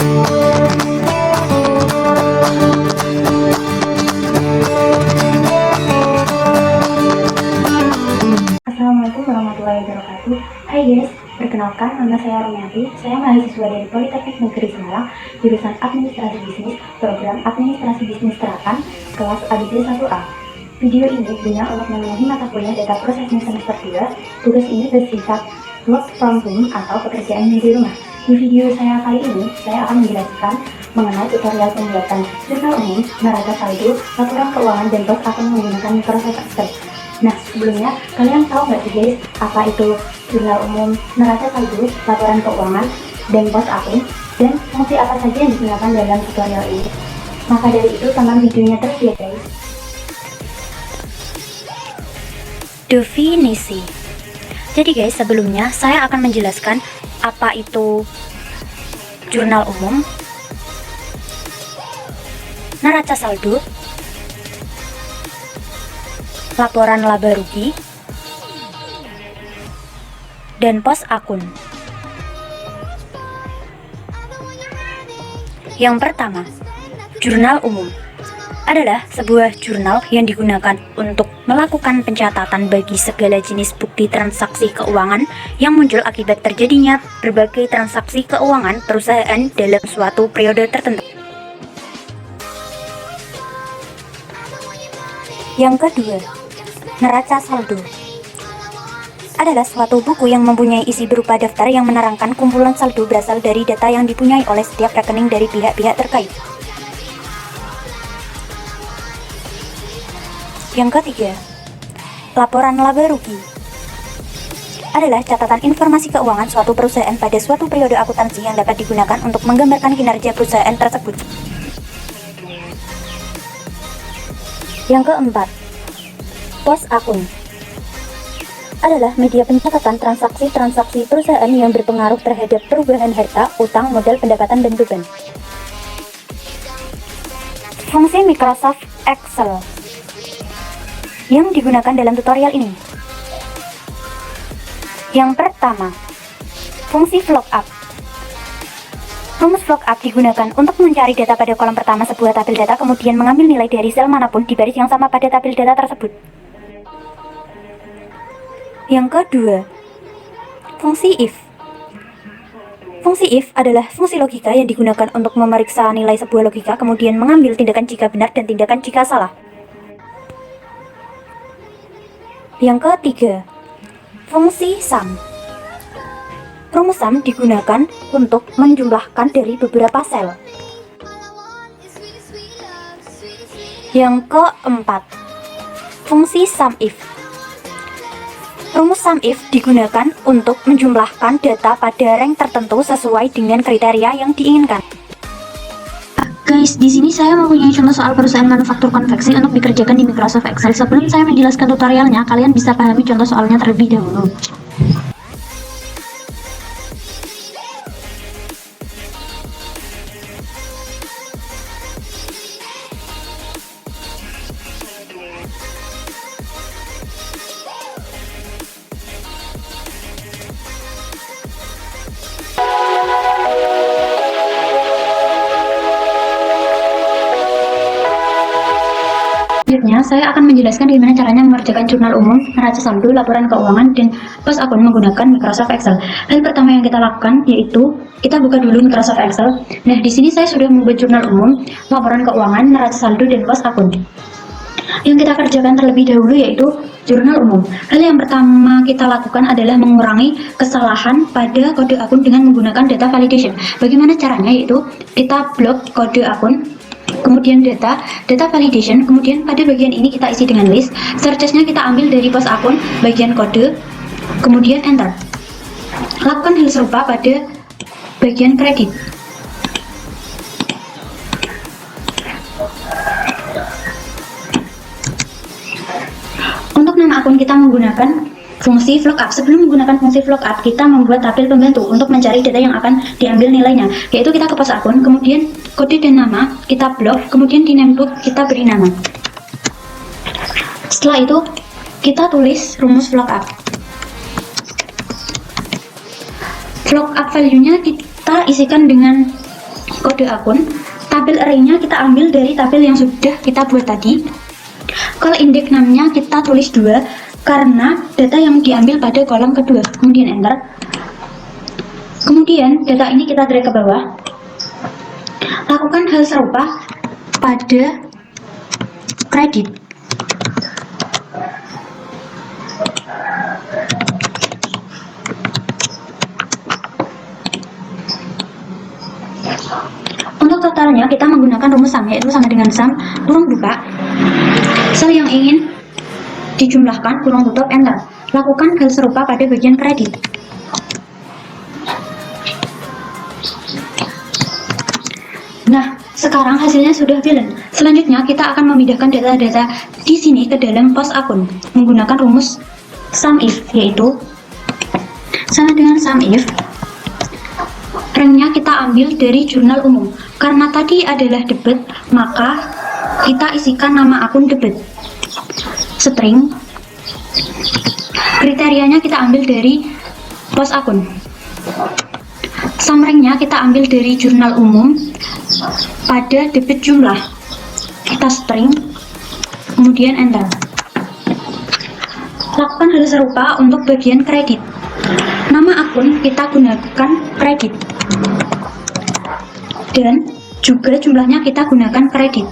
Assalamualaikum warahmatullahi wabarakatuh. Hai guys, perkenalkan nama saya Rumiati. Saya mahasiswa dari Politeknik Negeri Semarang, jurusan Administrasi Bisnis, program Administrasi Bisnis Terapan, kelas ABD 1A. Video ini guna untuk memenuhi mata kuliah data processing semester 2. Tugas ini bersifat work from home atau pekerjaan di rumah. Di video saya kali ini, saya akan menjelaskan mengenai tutorial pembuatan jurnal umum, neraca saldo, laporan keuangan, dan pos akun menggunakan Microsoft Excel. Nah, sebelumnya kalian tahu nggak sih guys, apa itu jurnal umum, neraca saldo, laporan keuangan, dan pos akun, dan fungsi apa saja yang digunakan dalam tutorial ini? Maka dari itu, tonton videonya terus ya guys. Definisi. Jadi guys, sebelumnya saya akan menjelaskan apa itu jurnal umum, neraca saldo, laporan laba rugi, dan pos akun. Yang pertama, jurnal umum adalah sebuah jurnal yang digunakan untuk melakukan pencatatan bagi segala jenis bukti transaksi keuangan yang muncul akibat terjadinya berbagai transaksi keuangan perusahaan dalam suatu periode tertentu. Yang kedua, neraca saldo adalah suatu buku yang mempunyai isi berupa daftar yang menerangkan kumpulan saldo berasal dari data yang dipunyai oleh setiap rekening dari pihak-pihak terkait. Yang ketiga, laporan laba rugi adalah catatan informasi keuangan suatu perusahaan pada suatu periode akuntansi yang dapat digunakan untuk menggambarkan kinerja perusahaan tersebut. Yang keempat, pos akun adalah media pencatatan transaksi-transaksi perusahaan yang berpengaruh terhadap perubahan harta, utang, modal, pendapatan, dan beban. Fungsi Microsoft Excel yang digunakan dalam tutorial ini. Yang pertama, fungsi VLOOKUP. Rumus VLOOKUP digunakan untuk mencari data pada kolom pertama sebuah tabel data, kemudian mengambil nilai dari sel manapun di baris yang sama pada tabel data tersebut. Yang kedua, fungsi IF. Fungsi IF adalah fungsi logika yang digunakan untuk memeriksa nilai sebuah logika, kemudian mengambil tindakan jika benar dan tindakan jika salah. Yang ketiga, fungsi SUM. Rumus SUM digunakan untuk menjumlahkan dari beberapa sel. Yang keempat, fungsi SUMIF. Rumus SUMIF digunakan untuk menjumlahkan data pada rank tertentu sesuai dengan kriteria yang diinginkan. Guys, di sini saya mempunyai contoh soal perusahaan manufaktur konveksi untuk dikerjakan di Microsoft Excel. Sebelum saya menjelaskan tutorialnya, kalian bisa pahami contoh soalnya terlebih dahulu. Selanjutnya, saya akan menjelaskan bagaimana caranya mengerjakan jurnal umum, neraca saldo, laporan keuangan, dan pos akun menggunakan Microsoft Excel. Hal pertama yang kita lakukan yaitu kita buka dulu Microsoft Excel. Nah, di sini saya sudah membuat jurnal umum, laporan keuangan, neraca saldo, dan pos akun. Yang kita kerjakan terlebih dahulu yaitu jurnal umum. Hal yang pertama kita lakukan adalah mengurangi kesalahan pada kode akun dengan menggunakan data validation. Bagaimana caranya? Yaitu kita blok kode akun, kemudian data validation, kemudian pada bagian ini kita isi dengan list. Searches-nya kita ambil dari pos akun, bagian kode, kemudian enter. Lakukan hal serupa pada bagian kredit. Untuk nama akun kita menggunakan fungsi VLOOKUP. Sebelum menggunakan fungsi VLOOKUP, kita membuat tabel pembantu untuk mencari data yang akan diambil nilainya, yaitu kita ke pos akun, kemudian kode dan nama kita blok, kemudian di namebook kita beri nama. Setelah itu kita tulis rumus VLOOKUP. VLOOKUP value-nya kita isikan dengan kode akun. Tabel array-nya kita ambil dari tabel yang sudah kita buat tadi. Kalau indeks namanya kita tulis 2 karena data yang diambil pada kolom kedua. Kemudian enter. Kemudian data ini kita drag ke bawah. Lakukan hal serupa pada kredit. Untuk totalnya kita menggunakan rumus sum, yaitu sama dengan sum kurung buka sel yang ingin dijumlahkan kurung tutup enter. Lakukan hal serupa pada bagian kredit. Nah, sekarang hasilnya sudah balance. Selanjutnya kita akan memindahkan data-data di sini ke dalam pos akun menggunakan rumus sum if, yaitu sama dengan sum if. Ranknya kita ambil dari jurnal umum. Karena tadi adalah debit, maka kita isikan nama akun debit. String. Kriterianya kita ambil dari pos akun. Sum ranknya kita ambil dari jurnal umum pada debit jumlah. Kita string, kemudian enter. Lakukan hal serupa untuk bagian kredit. Nama akun kita gunakan kredit. Dan juga jumlahnya kita gunakan kredit.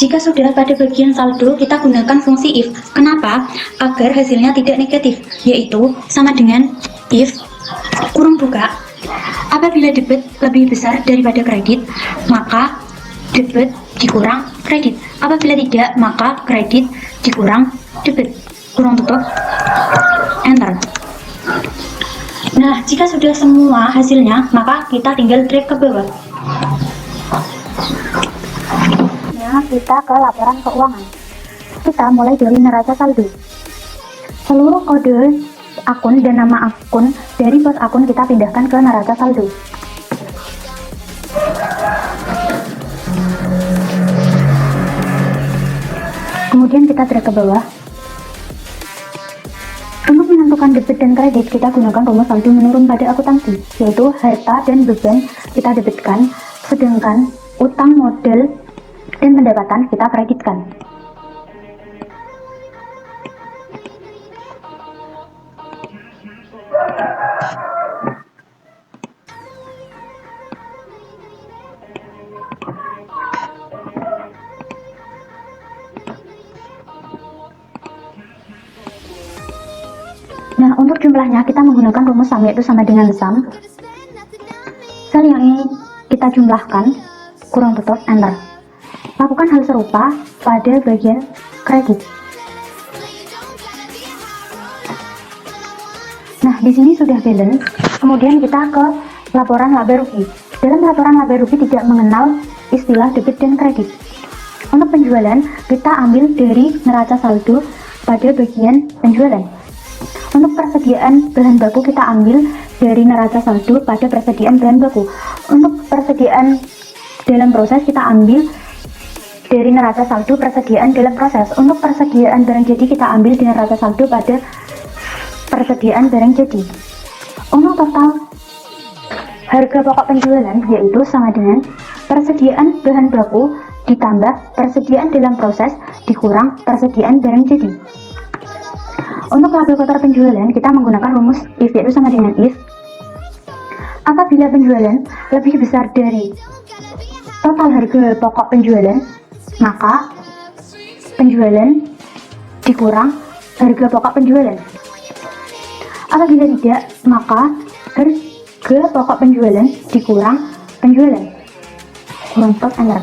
Jika sudah pada bagian saldo, kita gunakan fungsi if. Kenapa? Agar hasilnya tidak negatif, yaitu sama dengan if kurung buka. Apabila debit lebih besar daripada kredit, maka debit dikurang kredit. Apabila tidak, maka kredit dikurang debit. Kurung tutup, enter. Nah, jika sudah semua hasilnya, maka kita tinggal drag ke bawah. Nah, kita ke laporan keuangan. Kita mulai dari neraca saldo. Seluruh kode akun dan nama akun dari pos akun kita pindahkan ke neraca saldo. Kemudian kita drag ke bawah. Untuk menentukan debit dan kredit, kita gunakan rumus saldo menurun pada akuntansi, yaitu harta dan beban kita debitkan, sedangkan utang, modal, dan pendapatan kita kreditkan. Nah, untuk jumlahnya kita menggunakan rumus sum, yaitu sama dengan sum. Sel yang ingin kita jumlahkan, kurung tutup, enter. Lakukan hal serupa pada bagian kredit. Nah, di sini sudah balance. Kemudian kita ke laporan laba rugi. Dalam laporan laba rugi tidak mengenal istilah debit dan kredit. Untuk penjualan, kita ambil dari neraca saldo pada bagian penjualan. Untuk persediaan bahan baku, kita ambil dari neraca saldo pada persediaan bahan baku. Untuk persediaan dalam proses, kita ambil dari neraca saldo persediaan dalam proses. Untuk persediaan barang jadi, kita ambil di neraca saldo pada persediaan barang jadi. Untuk total harga pokok penjualan, yaitu sama dengan persediaan bahan baku ditambah persediaan dalam proses dikurang persediaan barang jadi. Untuk label kotor penjualan, kita menggunakan rumus if, yaitu sama dengan if. Apabila penjualan lebih besar dari total harga pokok penjualan, maka penjualan dikurang harga pokok penjualan. Apabila tidak, maka harga pokok penjualan dikurang penjualan. Kurung stop, enter.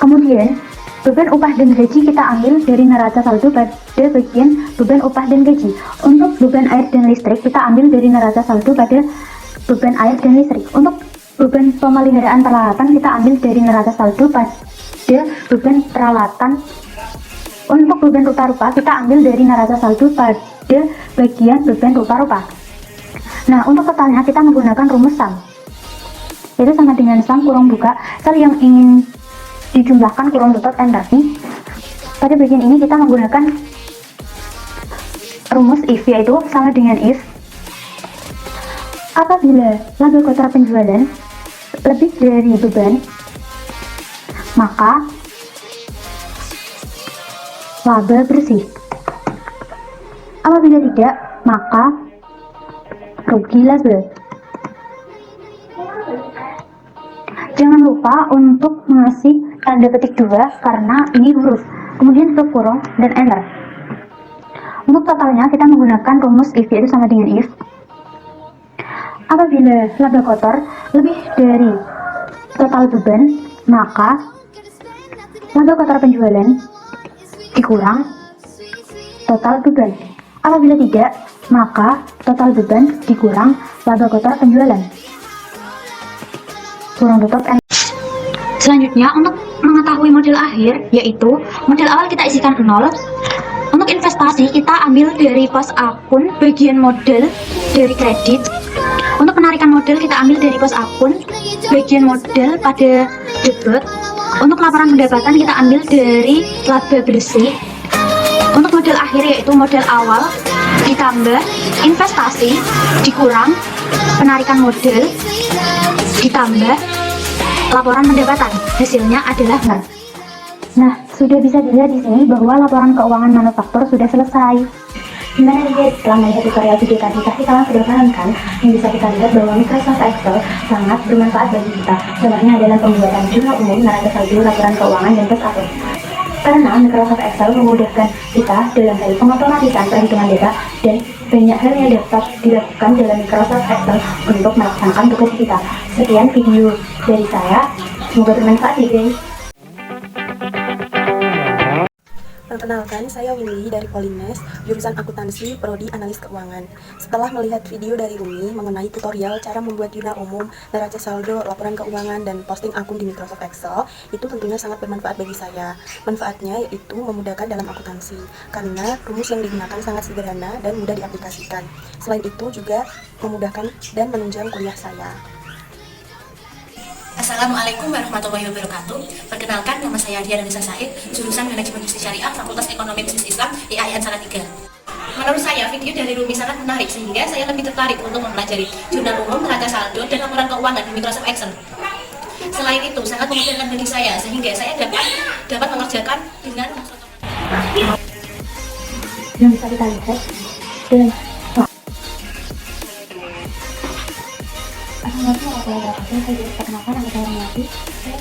Kemudian beban upah dan gaji kita ambil dari neraca saldo pada bagian beban upah dan gaji. Untuk beban air dan listrik kita ambil dari neraca saldo pada beban air dan listrik. Untuk beban pemeliharaan peralatan kita ambil dari neraca saldo pada beban peralatan. Untuk beban rupa-rupa kita ambil dari neraca saldo pada bagian beban rupa-rupa. Nah, untuk totalnya kita menggunakan rumus sum. yaitu sama dengan sum kurung buka sel yang ingin dijumlahkan kurung tutup enter nih. Pada bagian ini kita menggunakan rumus if, yaitu sama dengan if apabila laba kotor penjualan lebih dari beban, maka laba bersih. Apabila tidak, maka rugi laba. Jangan lupa untuk mengasih tanda petik 2 karena ini huruf, kemudian tutup kurung dan enter. Untuk totalnya kita menggunakan rumus if, yaitu sama dengan if apabila laba kotor lebih dari total beban, maka laba kotor penjualan dikurang total beban. Apabila tidak, maka total beban dikurang laba kotor penjualan. Kurang tutup. Selanjutnya, untuk mengetahui model akhir, yaitu model awal kita isikan 0. Untuk investasi kita ambil dari pos akun bagian model dari kredit. Untuk penarikan model kita ambil dari pos akun bagian model pada debit. Untuk laporan pendapatan kita ambil dari laba bersih. Untuk model akhir yaitu model awal ditambah investasi dikurang penarikan model ditambah laporan pendapatan, hasilnya adalah 0. Nah, sudah bisa dilihat di sini bahwa laporan keuangan manufaktur sudah selesai. Gimana nih guys, setelah melihat tutorial video tadi, pasti kalian sudah paham kan? Yang bisa kita lihat bahwa Microsoft Excel sangat bermanfaat bagi kita, contohnya dalam pembuatan jurnal umum, neraca saldo, laporan keuangan, dan tes akun. Karena Microsoft Excel memudahkan kita dalam hal pengotomatisan perhitungan data dan banyak hal yang dapat dilakukan dalam Microsoft Excel untuk melaksanakan tugas kita. Sekian video dari saya, semoga bermanfaat ya guys. Perkenalkan, saya Willy dari Polines, jurusan akuntansi, prodi analis keuangan. Setelah melihat video dari Umi mengenai tutorial cara membuat jurnal umum, neraca saldo, laporan keuangan, dan posting akun di Microsoft Excel, itu tentunya sangat bermanfaat bagi saya. Manfaatnya yaitu memudahkan dalam akuntansi, karena rumus yang digunakan sangat sederhana dan mudah diaplikasikan. Selain itu juga memudahkan dan menunjang kuliah saya. Assalamualaikum warahmatullahi wabarakatuh. Perkenalkan, nama saya Diana Nisa Said, jurusan Manajemen Bisnis Syariah, Fakultas Ekonomi Bisnis Islam, IAIN Salatiga. Menurut saya, video dari Rumi sangat menarik sehingga saya lebih tertarik untuk mempelajari jurnal umum, neraca saldo, dan laporan keuangan di Microsoft Excel. Selain itu, sangat memudahkan bagi saya sehingga saya dapat mengerjakan dengan Yang bisa kita lihat dan Assalamualaikum warahmatullahi wabarakatuh. Saya perkenalkan, nama saya Rumi. Saya